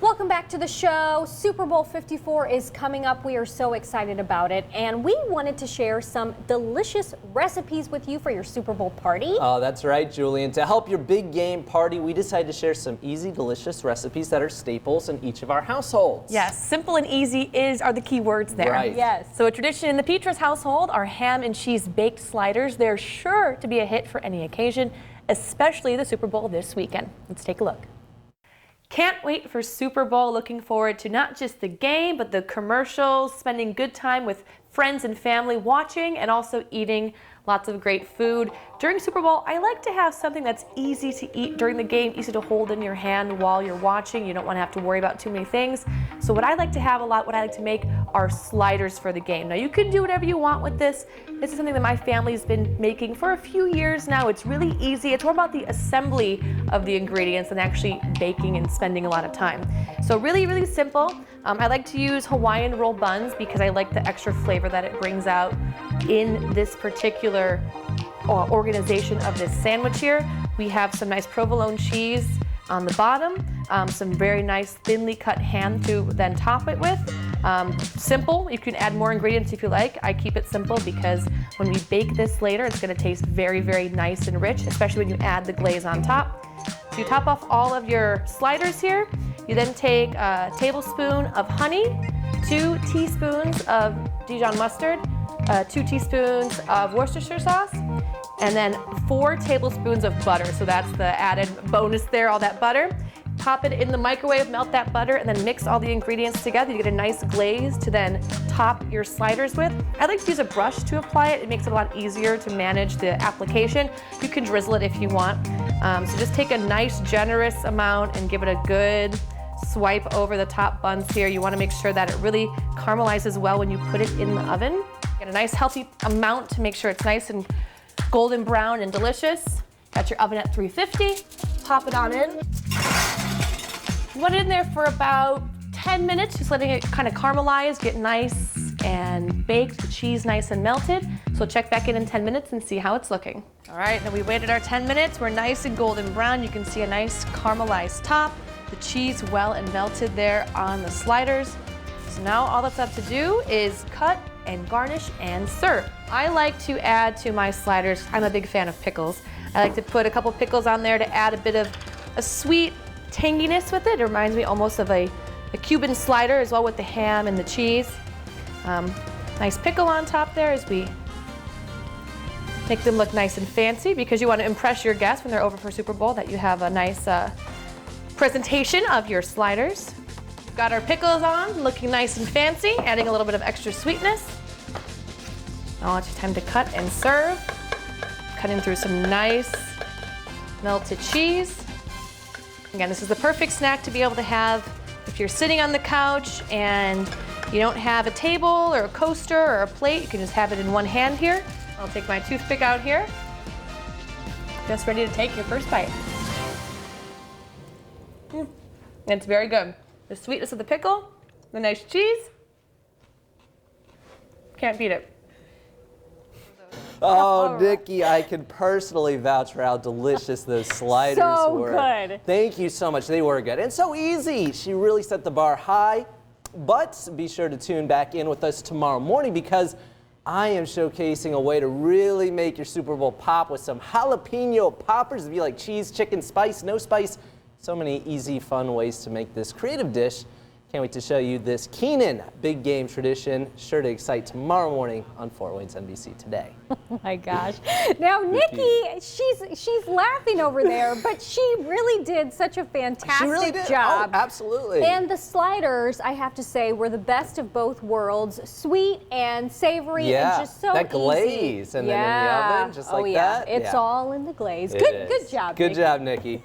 Welcome back to the show. Super Bowl 54 is coming up. We are so excited about it, and we wanted to share some delicious recipes with you for your Super Bowl party. Oh, that's right, Julian. To help your big game party, we decided to share some easy, delicious recipes that are staples in each of our households. Yes, simple and easy are the key words there. Right. Yes. So a tradition in the Pietrus household are ham and cheese baked sliders. They're sure to be a hit for any occasion, especially the Super Bowl this weekend. Let's take a look. Can't wait for Super Bowl. Looking forward to not just the game, but the commercials, spending good time with friends and family watching and also eating lots of great food. During Super Bowl, I like to have something that's easy to eat during the game, easy to hold in your hand while you're watching. You don't want to have to worry about too many things. So what I like to have a lot, what I like to make are sliders for the game. Now you can do whatever you want with this. This is something that my family's been making for a few years now. It's really easy. It's more about the assembly of the ingredients than actually baking and spending a lot of time. So really, really simple. I like to use Hawaiian roll buns because I like the extra flavor that it brings out in this particular organization of this sandwich here. We have some nice provolone cheese on the bottom, some very nice thinly cut ham to then top it with. Simple, you can add more ingredients if you like. I keep it simple because when we bake this later, it's gonna taste very, very nice and rich, especially when you add the glaze on top. So you top off all of your sliders here. You then take a tablespoon of honey, 2 teaspoons of Dijon mustard, 2 teaspoons of Worcestershire sauce, and then 4 tablespoons of butter. So that's the added bonus there, all that butter. Pop it in the microwave, melt that butter, and then mix all the ingredients together. You get a nice glaze to then top your sliders with. I like to use a brush to apply it. It makes it a lot easier to manage the application. You can drizzle it if you want. So just take a nice generous amount and give it a good swipe over the top buns here. You want to make sure that it really caramelizes well when you put it in the oven. Get a nice healthy amount to make sure it's nice and golden brown and delicious. Got your oven at 350. Pop it on in. You want it in there for about 10 minutes, just letting it kind of caramelize, get nice and baked, the cheese nice and melted. So check back in 10 minutes and see how it's looking. All right, now we waited our 10 minutes. We're nice and golden brown. You can see a nice caramelized top, the cheese well and melted there on the sliders. So now all that's left to do is cut and garnish and serve. I like to add to my sliders, I'm a big fan of pickles. I like to put a couple pickles on there to add a bit of a sweet tanginess with it. It reminds me almost of a Cuban slider as well with the ham and the cheese. Nice pickle on top there as we make them look nice and fancy because you want to impress your guests when they're over for Super Bowl that you have a nice presentation of your sliders. Got our pickles on, looking nice and fancy, adding a little bit of extra sweetness. Now it's time to cut and serve. Cutting through some nice melted cheese. Again, this is the perfect snack to be able to have if you're sitting on the couch and you don't have a table or a coaster or a plate. You can just have it in one hand here. I'll take my toothpick out here. Just ready to take your first bite. It's very good. The sweetness of the pickle, the nice cheese. Can't beat it. Oh, Nikki, I can personally vouch for how delicious those sliders were. So good. Thank you so much. They were good. And so easy. She really set the bar high. But be sure to tune back in with us tomorrow morning because I am showcasing a way to really make your Super Bowl pop with some jalapeno poppers. If you like cheese, chicken, spice, no spice, so many easy, fun ways to make this creative dish. Can't wait to show you this Keenan big game tradition. Sure to excite tomorrow morning on Fort Wayne's NBC Today. Oh my gosh. Now, Nikki, she's laughing over there, but she really did such a fantastic job. Oh, absolutely. And the sliders, I have to say, were the best of both worlds. Sweet and savory and just so that glaze easy. and then in the oven, just like that. It's all in the glaze. Good job, Good Nikki. job, Nikki.